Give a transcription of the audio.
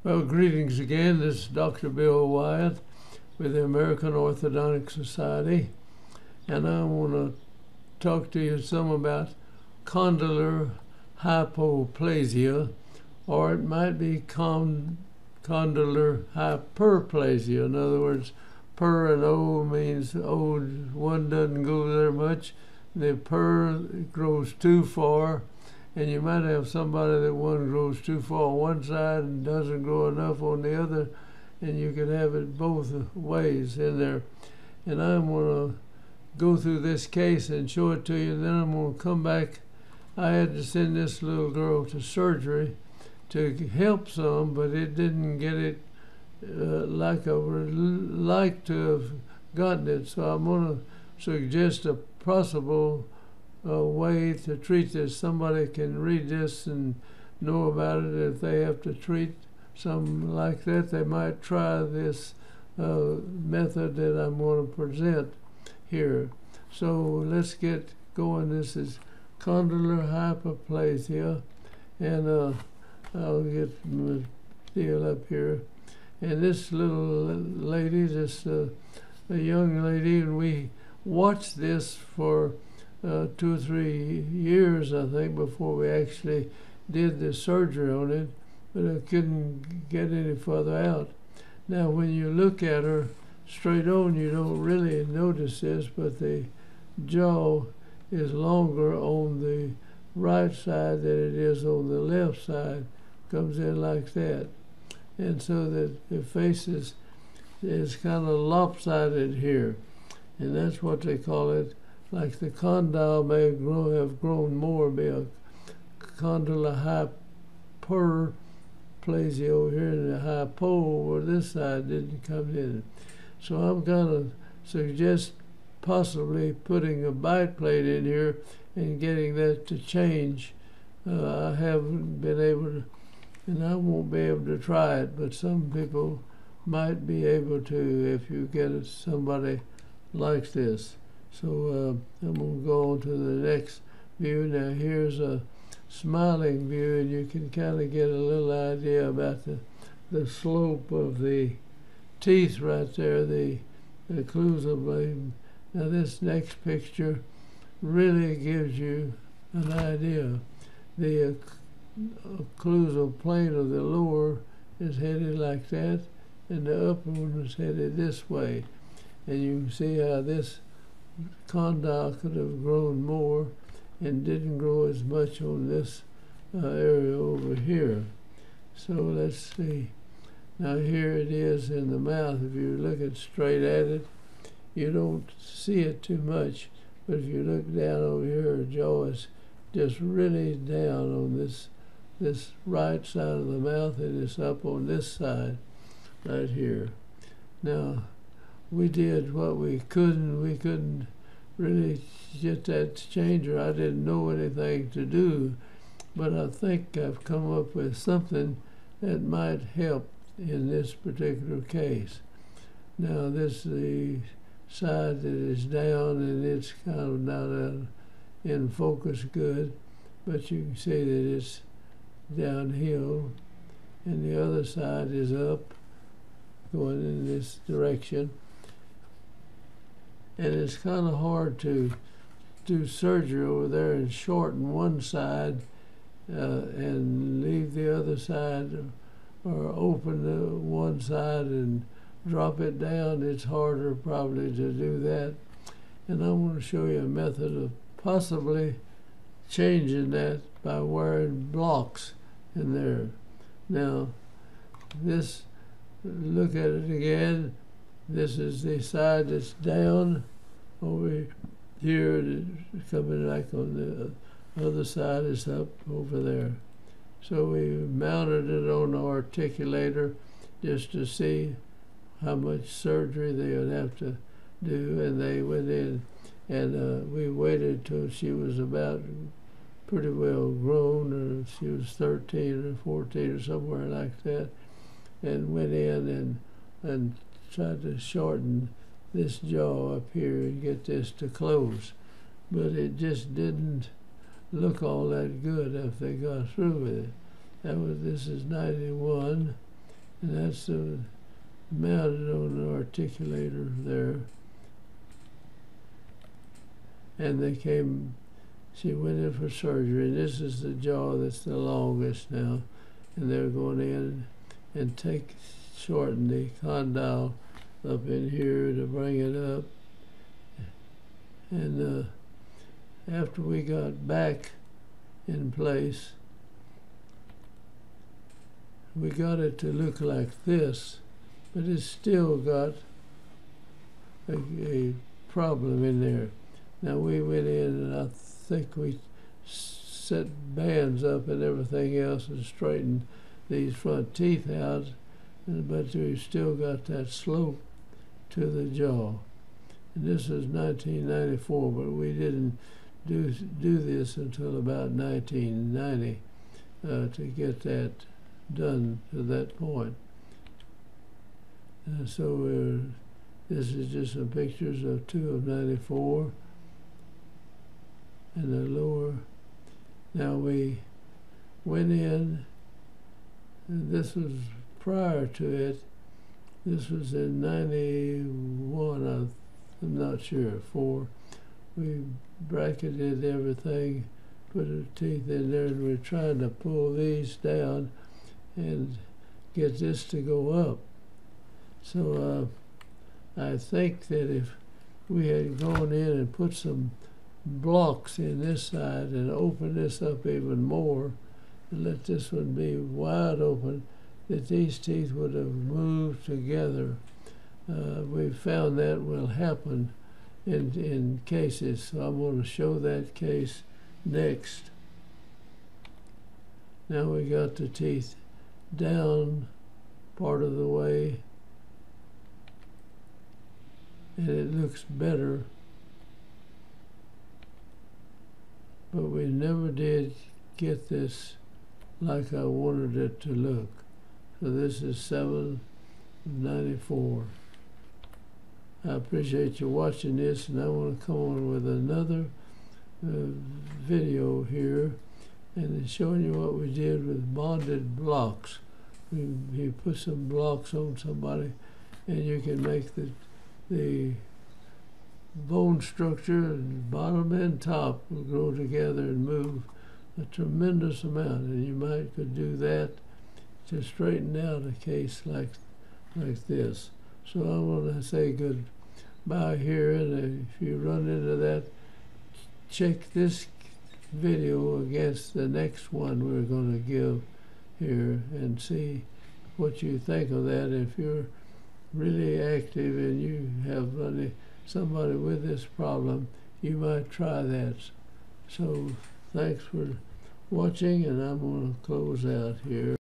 Well, greetings again. This is Dr. Bill Wyatt with the American Orthodontic Society, and I want to talk to you some about condylar hypoplasia, or it might be condylar hyperplasia. In other words, per and O means O, one doesn't go there much. The per grows too far, and you might have somebody that one grows too far on one side and doesn't grow enough on the other, and you can have it both ways in there. And I'm going to go through this case and show it to you, and then I'm going to come back. I had to send this little girl to surgery to help some, but it didn't get it like I would like to have gotten it. So I'm going to suggest a possible way to treat this. Somebody can read this and know about it. If they have to treat something like that, they might try this method that I'm going to present here. So let's get going. This is condylar hyperplasia, and I'll get my deal up here. And this little lady, a young lady, and we watched this for 2 or 3 years, I think, before we actually did the surgery on it, but I couldn't get any further out. Now, when you look at her straight on, you don't really notice this, but the jaw is longer on the right side than it is on the left side. Comes in like that. And so that the face is kind of lopsided here. And that's what they call it. Like the condyle may have grown more, be a condylar hyperplasia over here, and the hypo over this side didn't come in. So I'm going to suggest possibly putting a bite plate in here and getting that to change. I haven't been able to, and I won't be able to try it, but some people might be able to if you get somebody like this. So I'm going to go on to the next view. Now here's a smiling view, and you can kind of get a little idea about the slope of the teeth right there, the occlusal blade. Now this next picture really gives you an idea. The occlusal plane of the lower is headed like that, and the upper one is headed this way. And you can see how this condyle could have grown more and didn't grow as much on this area over here. So let's see. Now here it is in the mouth. If you look straight at it, you don't see it too much. But if you look down over here, her jaw is just really down on this right side of the mouth, and it's up on this side right here. Now, we did what we couldn't. We couldn't really get that to change, or I didn't know anything to do. But I think I've come up with something that might help in this particular case. Now, this is the side that is down, and it's kind of not in focus good, but you can see that it's downhill, and the other side is up, going in this direction. And it's kind of hard to do surgery over there and shorten one side and leave the other side, or open the one side and drop it down. It's harder probably to do that. And I want to show you a method of possibly changing that by wearing blocks in there. Now, this, look at it again. This is the side that's down. Over here, it's coming like on the other side is up over there. So we mounted it on the articulator just to see how much surgery they would have to do, and they went in, and we waited till she was about pretty well grown, or she was 13 or 14 or somewhere like that, and went in and tried to shorten this jaw up here and get this to close. But it just didn't look all that good if they got through with it. This is 91, and that's mounted on the articulator there. And she went in for surgery, and this is the jaw that's the longest now, and they're going in and shorten the condyle up in here to bring it up. And after we got back in place, we got it to look like this, but it's still got a problem in there. Now we went in and I think we set bands up and everything else and straightened these front teeth out, but we've still got that slope to the jaw. And this is 1994, but we didn't do this until about 1990 to get that done to that point. So this is just some pictures of 2 of 94 and the lower. Now we went in, and this was prior to it. This was in 91, I'm not sure, 4. We bracketed everything, put our teeth in there, and we're trying to pull these down and get this to go up. So I think that if we had gone in and put some blocks in this side and opened this up even more and let this one be wide open, that these teeth would have moved together. We've found that will happen in cases, so I'm going to show that case next. Now we got the teeth down part of the way, and it looks better, but we never did get this like I wanted it to look. So this is 7 of 94. I appreciate you watching this, and I want to come on with another video here and showing you what we did with bonded blocks. You put some blocks on somebody, and you can make the bone structure, bottom and top, will grow together and move a tremendous amount. And you could do that to straighten out a case like this. So I want to say goodbye here, and if you run into that, check this video against the next one we're going to give here and see what you think of that. If you're really active and you have somebody with this problem, you might try that. So thanks for watching, and I'm going to close out here.